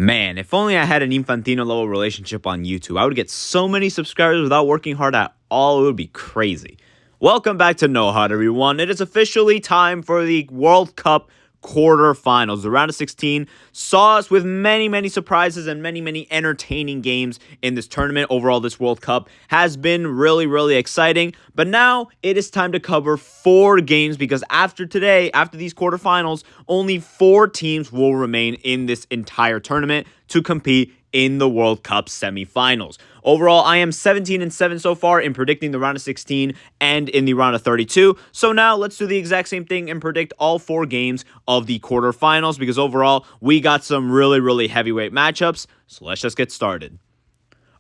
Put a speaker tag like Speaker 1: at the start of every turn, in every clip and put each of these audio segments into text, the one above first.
Speaker 1: Man, if only I had an Infantino level relationship on YouTube, I would get so many subscribers without working hard at all. It would be crazy. Welcome back to Know How, everyone. It is officially time for the World Cup Quarterfinals. The round of 16 saw us with many surprises and many entertaining games in this tournament. Overall, this World Cup has been really exciting. But now it is time to cover 4 games because after today, after these quarterfinals, only 4 teams will remain in this entire tournament to compete in the World Cup semifinals. Overall, I am 17-7 so far in predicting the round of 16 and in the round of 32. So now let's do the exact same thing and predict all 4 games of the quarterfinals because overall, we got some really heavyweight matchups. So let's just get started.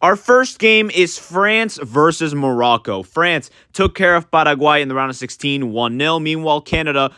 Speaker 1: Our first game is France versus Morocco. France took care of Paraguay in the round of 16, 1-0. Meanwhile, Canada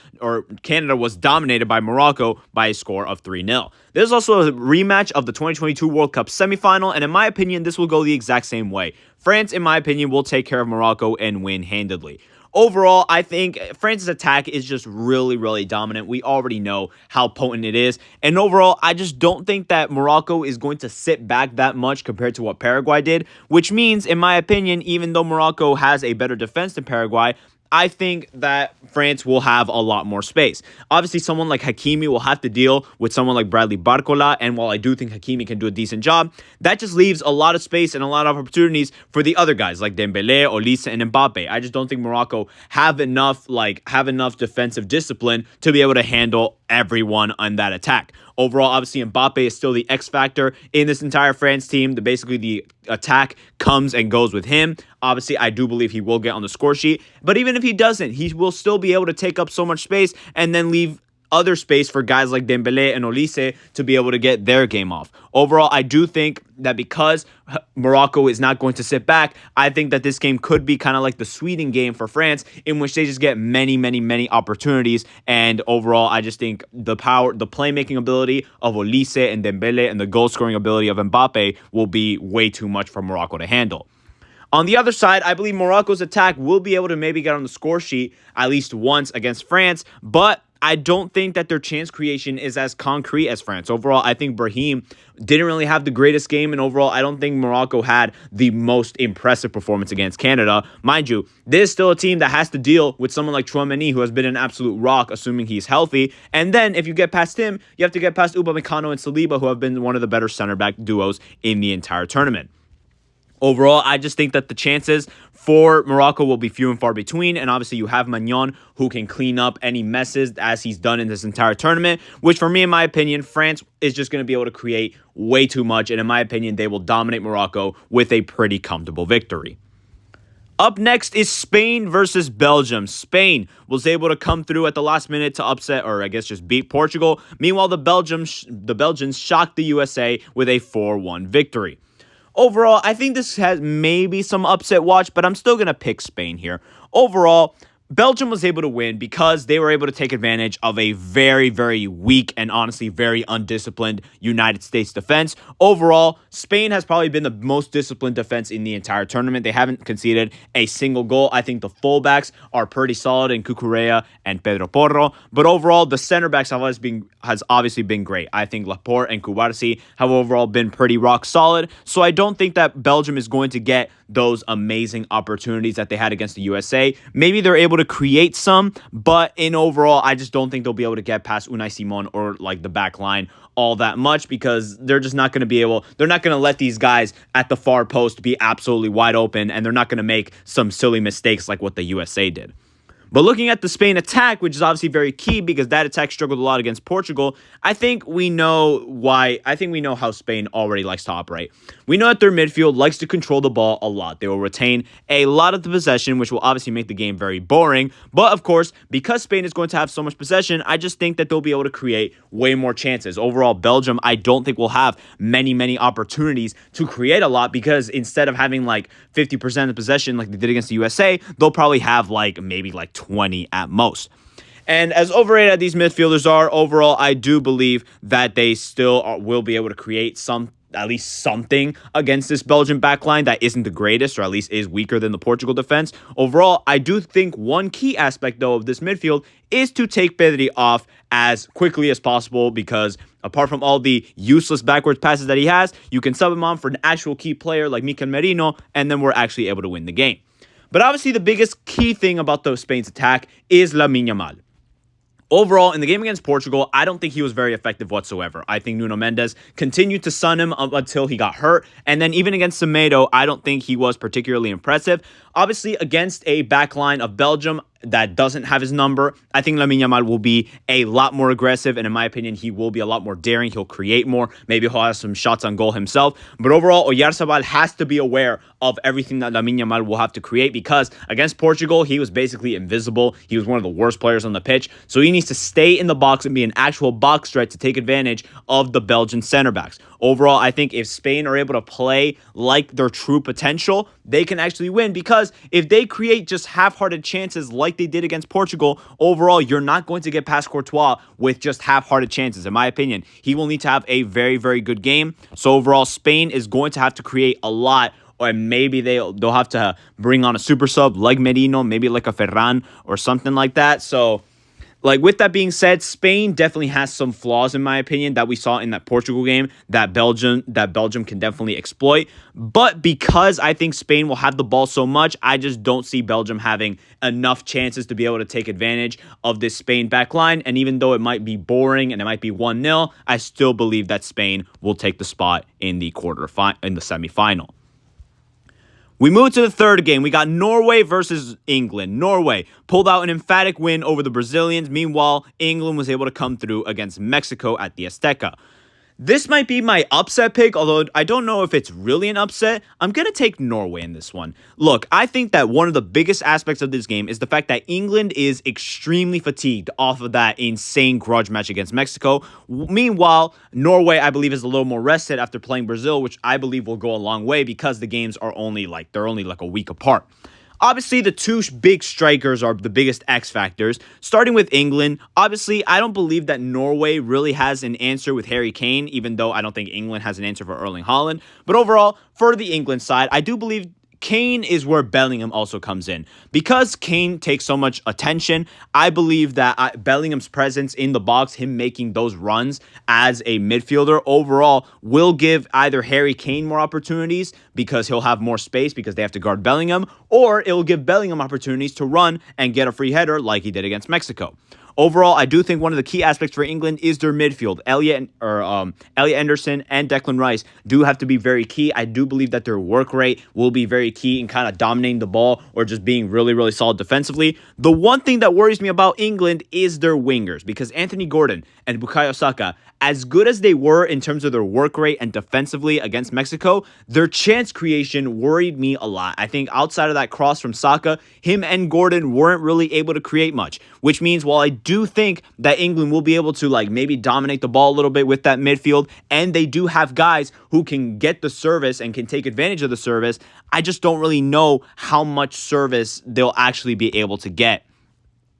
Speaker 1: was dominated by Morocco by a score of 3-0. There's also a rematch of the 2022 World Cup semifinal, and in my opinion, this will go the exact same way. France, in my opinion, will take care of Morocco and win handedly. Overall, I think France's attack is just really dominant. We already know how potent it is. And overall, I just don't think that Morocco is going to sit back that much compared to what Paraguay did, which means, in my opinion, even though Morocco has a better defense than Paraguay, I think that France will have a lot more space. Obviously, someone like Hakimi will have to deal with someone like Bradley Barcola, and while I do think Hakimi can do a decent job, that just leaves a lot of space and a lot of opportunities for the other guys like Dembele, Olise, and Mbappe. I just don't think Morocco have enough defensive discipline to be able to handle everyone on that attack. Overall, obviously, Mbappe is still the X factor in this entire France team. Basically, the attack comes and goes with him. Obviously, I do believe he will get on the score sheet. But even if he doesn't, he will still be able to take up so much space and then leave other space for guys like Dembele and Olise to be able to get their game off. Overall, I do think that because Morocco is not going to sit back, I think that this game could be kind of like the Sweden game for France, in which they just get many opportunities. And overall, I just think the playmaking ability of Olise and Dembele and the goal-scoring ability of Mbappe will be way too much for Morocco to handle. On the other side, I believe Morocco's attack will be able to maybe get on the score sheet at least once against France, but I don't think that their chance creation is as concrete as France. Overall, I think Brahim didn't really have the greatest game, and overall, I don't think Morocco had the most impressive performance against Canada. Mind you, this is still a team that has to deal with someone like Tchouaméni, who has been an absolute rock, assuming he's healthy. And then, if you get past him, you have to get past Upamecano and Saliba, who have been one of the better center-back duos in the entire tournament. Overall, I just think that the chances for Morocco will be few and far between, and obviously you have Magnon who can clean up any messes as he's done in this entire tournament, which for me, in my opinion, France is just going to be able to create way too much, and in my opinion, they will dominate Morocco with a pretty comfortable victory. Up next is Spain versus Belgium. Spain was able to come through at the last minute to upset, or I guess just beat Portugal. Meanwhile, the Belgians shocked the USA with a 4-1 victory. Overall, I think this has maybe some upset watch, but I'm still going to pick Spain here. Overall, Belgium was able to win because they were able to take advantage of a very weak and honestly very undisciplined United States defense. Overall, Spain has probably been the most disciplined defense in the entire tournament. They haven't conceded a single goal. I think the fullbacks are pretty solid in Cucurella and Pedro Porro. But overall, the center backs has obviously been great. I think Laporte and Cubarsí have overall been pretty rock solid. So I don't think that Belgium is going to get those amazing opportunities that they had against the USA. Maybe they're able to create some, but in overall, I just don't think they'll be able to get past Unai Simon or like the back line all that much because they're just not going to be able, they're not going to let these guys at the far post be absolutely wide open, and they're not going to make some silly mistakes like what the USA did. But looking at the Spain attack, which is obviously very key because that attack struggled a lot against Portugal, I think we know why. I think we know how Spain already likes to operate. We know that their midfield likes to control the ball a lot. They will retain a lot of the possession, which will obviously make the game very boring. But of course, because Spain is going to have so much possession, I just think that they'll be able to create way more chances. Overall, Belgium, I don't think will have many opportunities to create a lot because instead of having like 50% of the possession like they did against the USA, they'll probably have maybe 20 at most. And as overrated as these midfielders are, overall, I do believe that they still will be able to create at least something against this Belgian backline that isn't the greatest, or at least is weaker than the Portugal defense. Overall, I do think one key aspect, though, of this midfield is to take Pedri off as quickly as possible, because apart from all the useless backwards passes that he has, you can sub him on for an actual key player like Mikel Merino, and then we're actually able to win the game. But obviously, the biggest key thing about Spain's attack is Lamine Yamal. Overall, in the game against Portugal, I don't think he was very effective whatsoever. I think Nuno Mendes continued to sun him up until he got hurt. And then even against Semedo, I don't think he was particularly impressive. Obviously, against a backline of Belgium that doesn't have his number, I think Lamine Yamal will be a lot more aggressive, and in my opinion, he will be a lot more daring. He'll create more. Maybe he'll have some shots on goal himself. But overall, Oyarzabal has to be aware of everything that Lamine Yamal will have to create, because against Portugal, he was basically invisible. He was one of the worst players on the pitch. So he needs to stay in the box and be an actual box threat to take advantage of the Belgian center backs. Overall, I think if Spain are able to play like their true potential, they can actually win, because if they create just half-hearted chances like they did against Portugal, overall, you're not going to get past Courtois with just half-hearted chances. In my opinion, he will need to have a very, very good game. So overall, Spain is going to have to create a lot, or maybe they'll have to bring on a super sub like Merino, maybe like a Ferran or something like that. So, with that being said, Spain definitely has some flaws, in my opinion, that we saw in that Portugal game that Belgium can definitely exploit. But because I think Spain will have the ball so much, I just don't see Belgium having enough chances to be able to take advantage of this Spain back line. And even though it might be boring and it might be 1-0, I still believe that Spain will take the spot in the semifinal. We move to the third game. We got Norway versus England. Norway pulled out an emphatic win over the Brazilians. Meanwhile, England was able to come through against Mexico at the Azteca. This might be my upset pick, although I don't know if it's really an upset. I'm going to take Norway in this one. Look, I think that one of the biggest aspects of this game is the fact that England is extremely fatigued off of that insane grudge match against Mexico. Meanwhile, Norway, I believe, is a little more rested after playing Brazil, which I believe will go a long way, because the games are only like a week apart. Obviously, the two big strikers are the biggest X factors. Starting with England, obviously, I don't believe that Norway really has an answer with Harry Kane, even though I don't think England has an answer for Erling Haaland. But overall, for the England side, I do believe Kane is where Bellingham also comes in. Because Kane takes so much attention, I believe that Bellingham's presence in the box, him making those runs as a midfielder overall, will give either Harry Kane more opportunities because he'll have more space because they have to guard Bellingham, or it will give Bellingham opportunities to run and get a free header like he did against Mexico. Overall, I do think one of the key aspects for England is their midfield. Elliot Anderson and Declan Rice do have to be very key. I do believe that their work rate will be very key in kind of dominating the ball or just being really, really solid defensively. The one thing that worries me about England is their wingers, because Anthony Gordon and Bukayo Saka, as good as they were in terms of their work rate and defensively against Mexico, their chance creation worried me a lot. I think outside of that cross from Saka, him and Gordon weren't really able to create much, which means while I do think that England will be able to maybe dominate the ball a little bit with that midfield, and they do have guys who can get the service and can take advantage of the service, I just don't really know how much service they'll actually be able to get.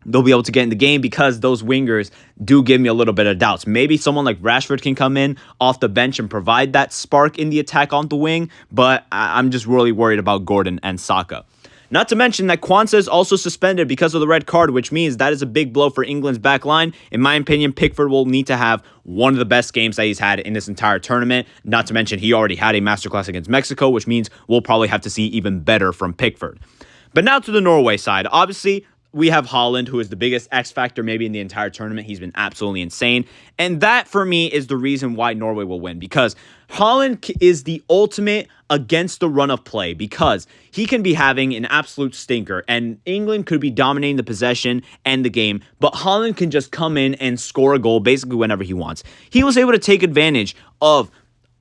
Speaker 1: They'll be able to get in the game, because those wingers do give me a little bit of doubts. Maybe someone like Rashford can come in off the bench and provide that spark in the attack on the wing, but I'm just really worried about Gordon and Saka. Not to mention that Kwanzaa is also suspended because of the red card, which means that is a big blow for England's back line. In my opinion, Pickford will need to have one of the best games that he's had in this entire tournament. Not to mention he already had a masterclass against Mexico, which means we'll probably have to see even better from Pickford. But now to the Norway side. Obviously, we have Haaland, who is the biggest X factor maybe in the entire tournament. He's been absolutely insane. And that, for me, is the reason why Norway will win. Because Haaland is the ultimate against the run of play. Because he can be having an absolute stinker. And England could be dominating the possession and the game. But Haaland can just come in and score a goal basically whenever he wants. He was able to take advantage of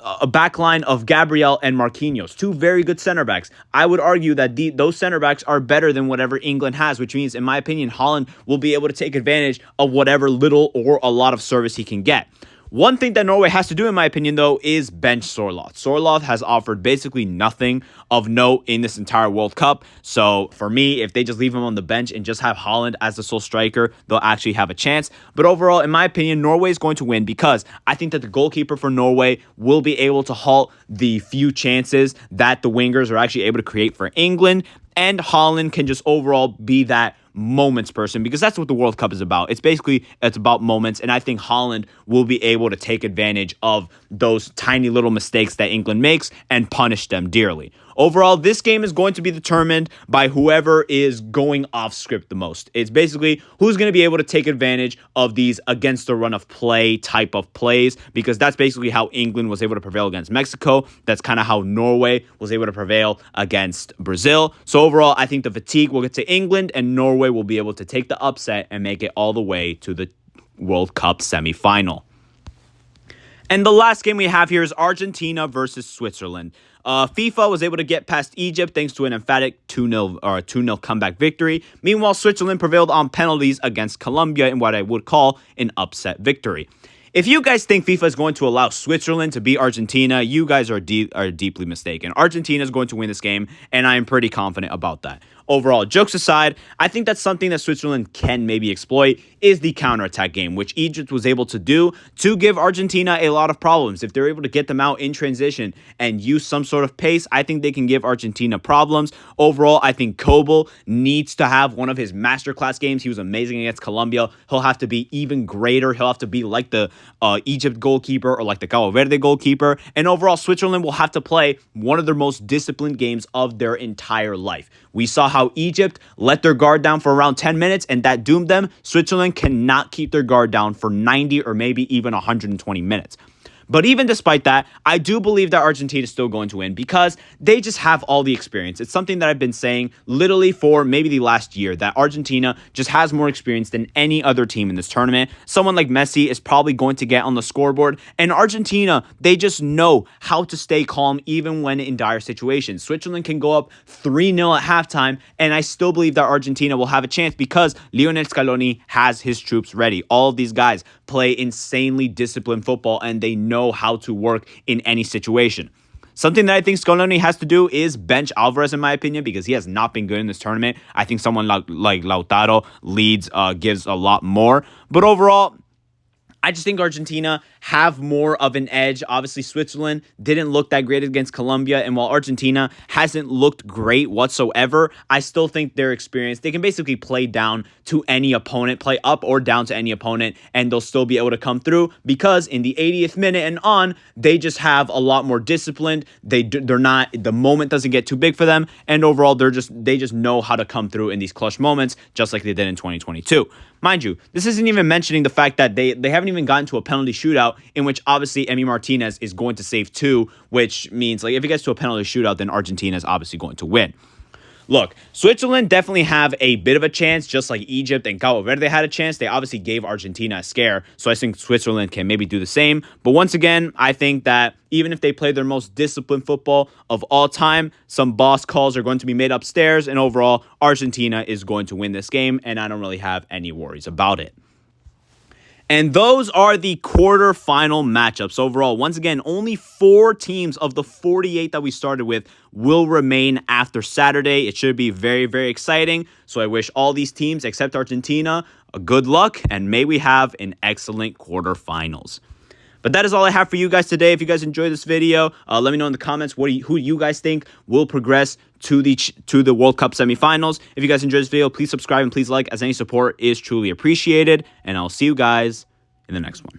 Speaker 1: a backline of Gabriel and Marquinhos, two very good center backs. I would argue that those center backs are better than whatever England has, which means, in my opinion, Haaland will be able to take advantage of whatever little or a lot of service he can get. One thing that Norway has to do, in my opinion, though, is bench Sorloth. Sorloth has offered basically nothing of note in this entire World Cup. So for me, if they just leave him on the bench and just have Haaland as the sole striker, they'll actually have a chance. But overall, in my opinion, Norway is going to win because I think that the goalkeeper for Norway will be able to halt the few chances that the wingers are actually able to create for England. And Haaland can just overall be that moments person, because that's what the World Cup is about. It's about moments, and I think Haaland will be able to take advantage of those tiny little mistakes that England makes and punish them dearly. Overall, this game is going to be determined by whoever is going off script the most. It's basically who's going to be able to take advantage of these against the run of play type of plays, because that's basically how England was able to prevail against Mexico. That's kind of how Norway was able to prevail against Brazil. So overall, I think the fatigue will get to England, and Norway will be able to take the upset and make it all the way to the World Cup semifinal. And the last game we have here is Argentina versus Switzerland. FIFA was able to get past Egypt thanks to an emphatic 2-0 comeback victory. Meanwhile, Switzerland prevailed on penalties against Colombia in what I would call an upset victory. If you guys think FIFA is going to allow Switzerland to beat Argentina, you guys are deeply mistaken. Argentina is going to win this game, and I am pretty confident about that. Overall, jokes aside, I think that's something that Switzerland can maybe exploit is the counterattack game, which Egypt was able to do to give Argentina a lot of problems. If they're able to get them out in transition and use some sort of pace, I think they can give Argentina problems. Overall, I think Kobel needs to have one of his masterclass games. He was amazing against Colombia. He'll have to be even greater. He'll have to be like the Egypt goalkeeper or like the Cabo Verde goalkeeper. And overall, Switzerland will have to play one of their most disciplined games of their entire life. We saw how Egypt let their guard down for around 10 minutes, and that doomed them. Switzerland cannot keep their guard down for 90 or maybe even 120 minutes. But even despite that, I do believe that Argentina is still going to win because they just have all the experience. It's something that I've been saying literally for maybe the last year, that Argentina just has more experience than any other team in this tournament. Someone like Messi is probably going to get on the scoreboard. And Argentina, they just know how to stay calm even when in dire situations. Switzerland can go up 3-0 at halftime, and I still believe that Argentina will have a chance because Lionel Scaloni has his troops ready. All of these guys play insanely disciplined football, and they know how to work in any situation. Something that I think Scaloni has to do is bench Alvarez, in my opinion, because he has not been good in this tournament. I think someone like Lautaro gives a lot more. But overall, I just think Argentina have more of an edge. Obviously, Switzerland didn't look that great against Colombia, and while Argentina hasn't looked great whatsoever, I still think their experience, they can basically play down to any opponent, play up or down to any opponent, and they'll still be able to come through because in the 80th minute and on, they just have a lot more disciplined. They're not, the moment doesn't get too big for them, and overall, they just know how to come through in these clutch moments, just like they did in 2022. Mind you, this isn't even mentioning the fact that they haven't even gotten to a penalty shootout in which obviously Emi Martinez is going to save two, which means like if it gets to a penalty shootout, then Argentina is obviously going to win. Look, Switzerland definitely have a bit of a chance, just like Egypt and Cabo Verde had a chance. They obviously gave Argentina a scare, so I think Switzerland can maybe do the same. But once again, I think that even if they play their most disciplined football of all time, some boss calls are going to be made upstairs, and overall, Argentina is going to win this game, and I don't really have any worries about it. And those are the quarterfinal matchups overall. Once again, only 4 teams of the 48 that we started with will remain after Saturday. It should be very, very exciting. So I wish all these teams, except Argentina, a good luck, and may we have an excellent quarterfinals. But that is all I have for you guys today. If you guys enjoyed this video, let me know in the comments who you guys think will progress to the World Cup semifinals. If you guys enjoyed this video, please subscribe and please like, as any support is truly appreciated. And I'll see you guys in the next one.